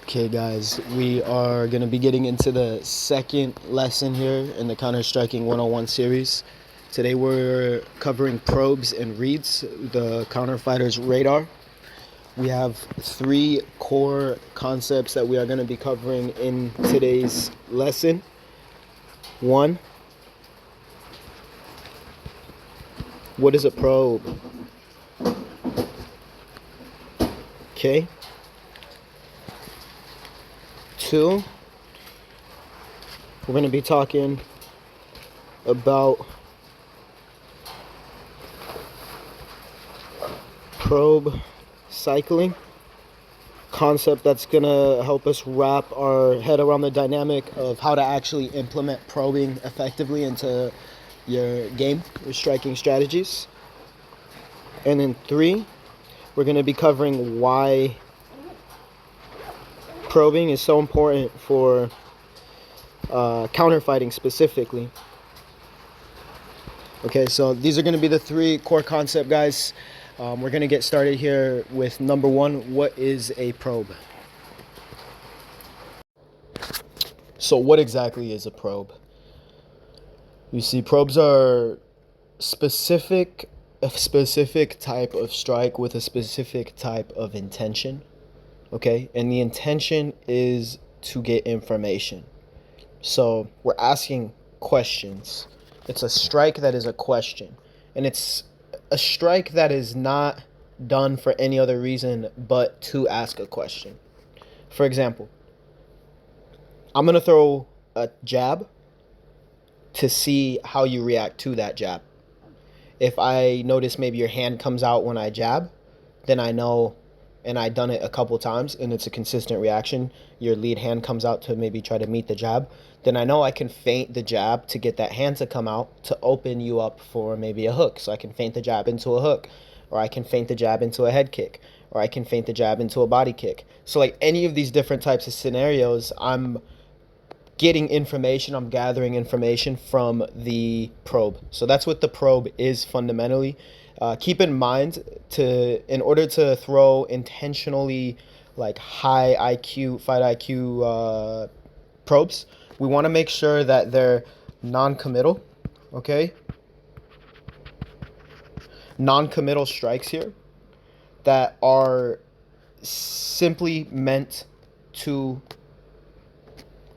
Okay guys, we are going to be getting into the second lesson here in the Counter-Striking 101 series. Today we're covering probes and reads, the counterfighter's radar. We have three core concepts that we are going to be covering in today's lesson. One, what is a probe? Okay. Two, we're going to be talking about probe cycling, concept that's going to help us wrap our head around the dynamic of how to actually implement probing effectively into your game, your striking strategies. And then three, we're going to be covering why probing is so important for counterfighting specifically. Okay, so these are going to be the three core concepts, guys. We're going to get started here with number one. What is a probe? So what exactly is a probe? You see, probes are a specific type of strike with a specific type of intention. Okay, and the intention is to get information. So we're asking questions. It's a strike that is a question, and it's a strike that is not done for any other reason but to ask a question. For example, I'm going to throw a jab to see how you react to that jab. If I notice maybe your hand comes out when I jab, then I know, and I've done it a couple times and it's a consistent reaction, your lead hand comes out to maybe try to meet the jab, then I know I can feint the jab to get that hand to come out to open you up for maybe a hook. So I can feint the jab into a hook, or I can feint the jab into a head kick, or I can feint the jab into a body kick. So like any of these different types of scenarios, I'm getting information, I'm gathering information from the probe. So that's what the probe is fundamentally. Keep in mind, in order to throw intentionally like high IQ, fight IQ probes, we want to make sure that they're non-committal, okay? Non-committal strikes here that are simply meant to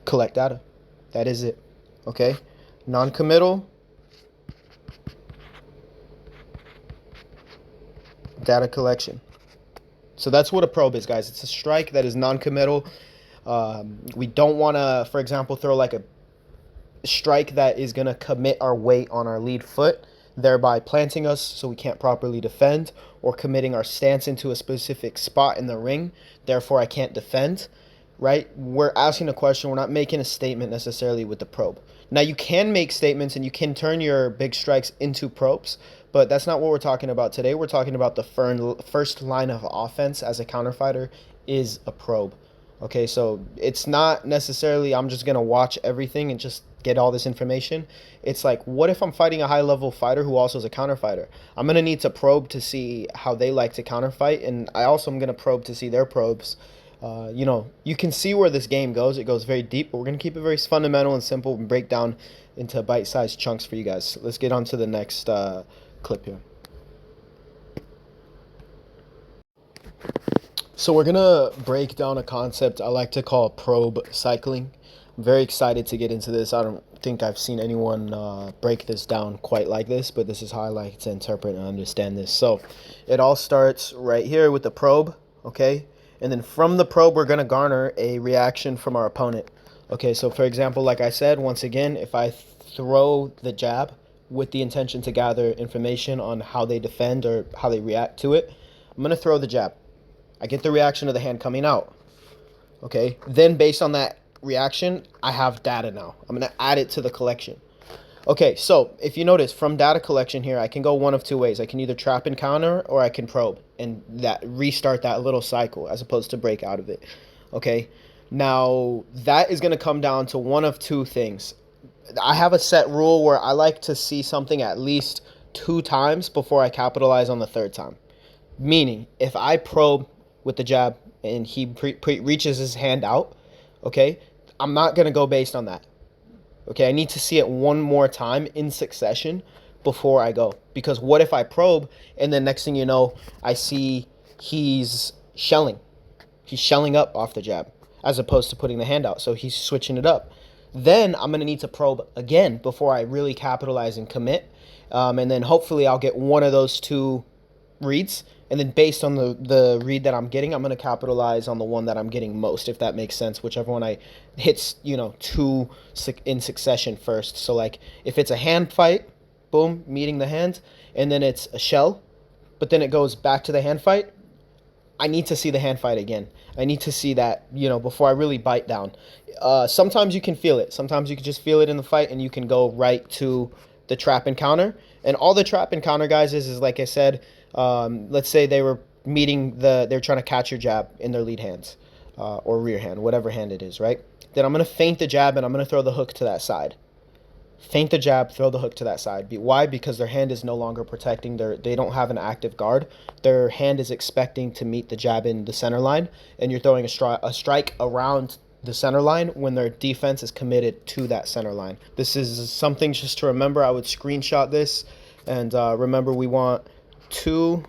collect data. That is it, okay? Non-committal data collection. So that's what a probe is, guys. It's a strike that is non-committal. We don't want to, for example, throw like a strike that is going to commit our weight on our lead foot, thereby planting us so we can't properly defend, or committing our stance into a specific spot in the ring, therefore I can't defend, right? We're asking a question. We're not making a statement necessarily with the probe. Now, you can make statements and you can turn your big strikes into probes, but that's not what we're talking about today. We're talking about the first line of offense as a counterfighter is a probe. Okay, so it's not necessarily I'm just going to watch everything and just get all this information. It's like, what if I'm fighting a high-level fighter who also is a counterfighter? I'm going to need to probe to see how they like to counterfight, and I also am going to probe to see their probes. You can see where this game goes. It goes very deep, but we're going to keep it very fundamental and simple and break down into bite-sized chunks for you guys. Let's get on to the next clip here. So we're going to break down a concept I like to call probe cycling. I'm very excited to get into this. I don't think I've seen anyone break this down quite like this, but this is how I like to interpret and understand this. So it all starts right here with the probe, okay? And then from the probe, we're going to garner a reaction from our opponent. Okay, so for example, like I said, once again, if I throw the jab with the intention to gather information on how they defend or how they react to it, I'm going to throw the jab. I get the reaction of the hand coming out. Okay, then based on that reaction, I have data now. I'm going to add it to the collection. Okay, so if you notice, from data collection here, I can go one of two ways. I can either trap and counter, or I can probe and restart that little cycle as opposed to break out of it. Okay, now that is going to come down to one of two things. I have a set rule where I like to see something at least 2 times before I capitalize on the third time. Meaning, if I probe with the jab and he reaches his hand out, okay, I'm not going to go based on that. Okay, I need to see it one more time in succession before I go. Because what if I probe and then next thing you know, I see he's shelling. He's shelling up off the jab as opposed to putting the hand out. So he's switching it up. Then I'm going to need to probe again before I really capitalize and commit. And then hopefully I'll get one of those two reads. And then based on the read that I'm getting, I'm going to capitalize on the one that I'm getting most, if that makes sense. Whichever one I hits, two in succession first. So like if it's a hand fight, boom, meeting the hand, and then it's a shell, but then it goes back to the hand fight, I need to see the hand fight again. I need to see that, before I really bite down. Sometimes you can feel it. Sometimes you can just feel it in the fight and you can go right to the trap and counter. And all the trap and counter guys is like I said, let's say they were they're trying to catch your jab in their lead hands or rear hand, whatever hand it is, right? Then I'm going to feint the jab and I'm going to throw the hook to that side. Feint the jab, throw the hook to that side. Why? Because their hand is no longer protecting. They don't have an active guard. Their hand is expecting to meet the jab in the center line, and you're throwing a strike around the center line when their defense is committed to that center line. This is something just to remember. I would screenshot this, and remember we want two.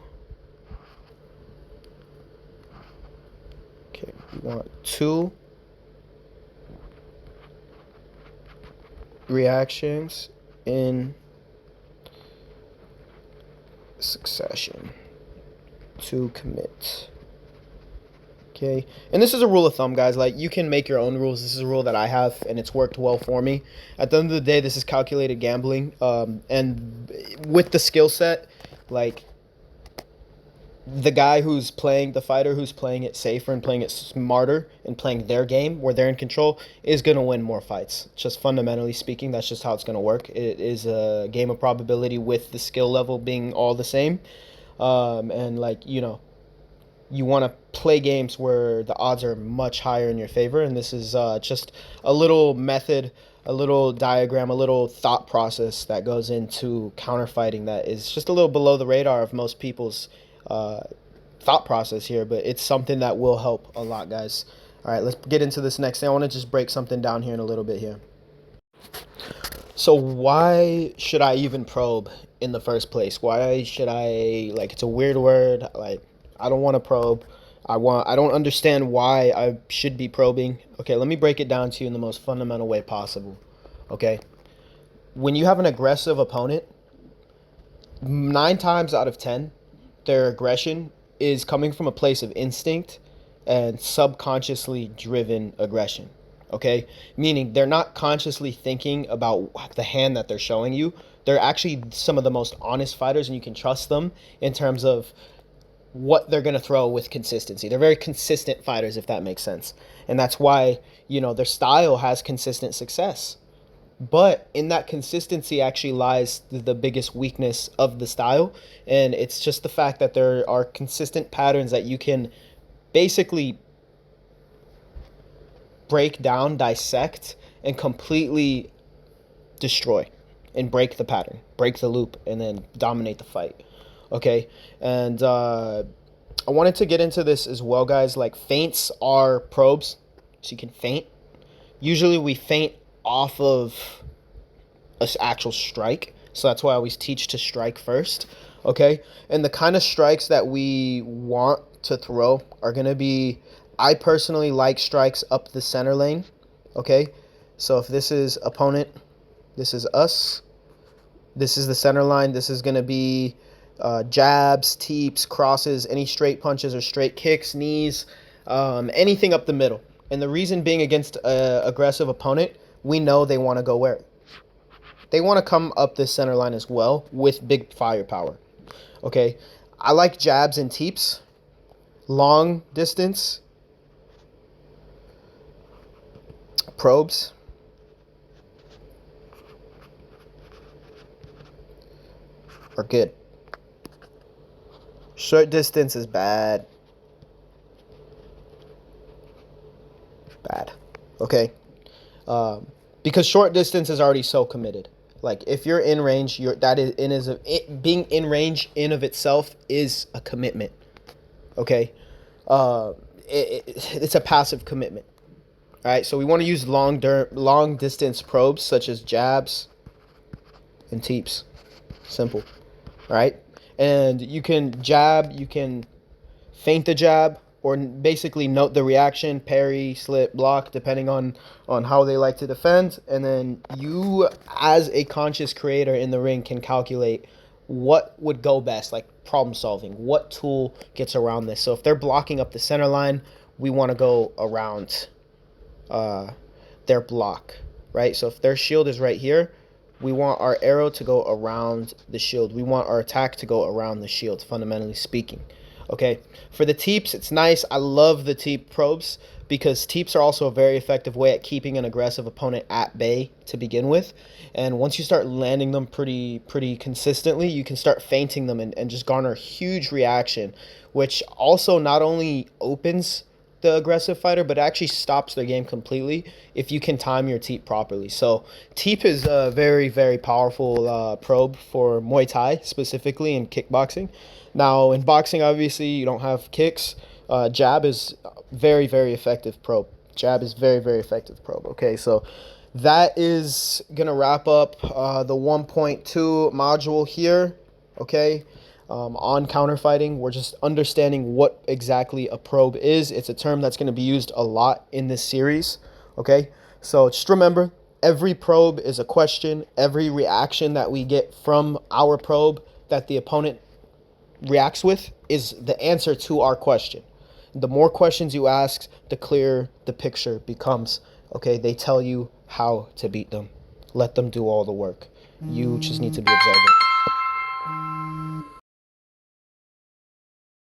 Okay, we want two reactions in succession to commit. Okay, and this is a rule of thumb, guys. Like, you can make your own rules. This is a rule that I have, and it's worked well for me. At the end of the day, this is calculated gambling, and with the skill set, like, the fighter who's playing it safer and playing it smarter and playing their game where they're in control is going to win more fights. Just fundamentally speaking, that's just how it's going to work. It is a game of probability with the skill level being all the same. And like, you want to play games where the odds are much higher in your favor. And this is just a little method, a little diagram, a little thought process that goes into counterfighting that is just a little below the radar of most people's thought process here, but it's something that will help a lot, guys. All right, let's get into this next thing. I want to just break something down here in a little bit here. So why should I even probe in the first place? Why should I, like, it's a weird word. Like, I don't want to probe. I don't understand why I should be probing. Okay, let me break it down to you in the most fundamental way possible. Okay? When you have an aggressive opponent, 9 times out of 10, their aggression is coming from a place of instinct and subconsciously driven aggression. Okay? Meaning they're not consciously thinking about the hand that they're showing you. They're actually some of the most honest fighters, and you can trust them in terms of what they're going to throw with consistency. They're very consistent fighters, if that makes sense. And that's why, their style has consistent success. But in that consistency actually lies the biggest weakness of the style. And it's just the fact that there are consistent patterns that you can basically break down, dissect, and completely destroy and break the pattern, break the loop, and then dominate the fight. Okay? And I wanted to get into this as well, guys. Like, feints are probes, so you can feint. Usually we feint off of an actual strike, so that's why I always teach to strike first. Okay, and the kind of strikes that we want to throw are going to be, I personally like strikes up the center lane. Okay, so if this is opponent, this is us, this is the center line, this is going to be jabs, teeps, crosses, any straight punches or straight kicks, knees, anything up the middle. And the reason being, against an aggressive opponent, we know they want to go where? They want to come up this center line as well with big firepower. Okay, I like jabs and teeps, long distance, probes, are good. Short distance is bad. Bad. Okay. Because short distance is already so committed. Like, if you're in range, being in range in of itself is a commitment. Okay. it's a passive commitment. All right, so we want to use long distance probes such as jabs and teeps. Simple. All right, and you can jab, you can feint the jab, or basically note the reaction, parry, slip, block, depending on how they like to defend. And then you, as a conscious creator in the ring, can calculate what would go best, like problem solving. What tool gets around this? So if they're blocking up the center line, we want to go around uh, their block, right? So if their shield is right here, we want our arrow to go around the shield. We want our attack to go around the shield, fundamentally speaking. Okay, for the teeps, it's nice. I love the teep probes because teeps are also a very effective way at keeping an aggressive opponent at bay to begin with. And once you start landing them pretty consistently, you can start feinting them and just garner huge reaction, which also not only opens the aggressive fighter, but actually stops their game completely if you can time your teep properly. So teep is a very powerful probe for Muay Thai specifically and kickboxing. Now in boxing, obviously you don't have kicks. Jab is very effective probe. Jab is very effective probe. Okay, so that is gonna wrap up the 1.2 module here. Okay. On counterfighting, we're just understanding what exactly a probe is. It's a term that's going to be used a lot in this series. Okay, so just remember, every probe is a question. Every reaction that we get from our probe that the opponent reacts with is the answer to our question. The more questions you ask, the clearer the picture becomes. Okay, they tell you how to beat them. Let them do all the work. You just need to be observant.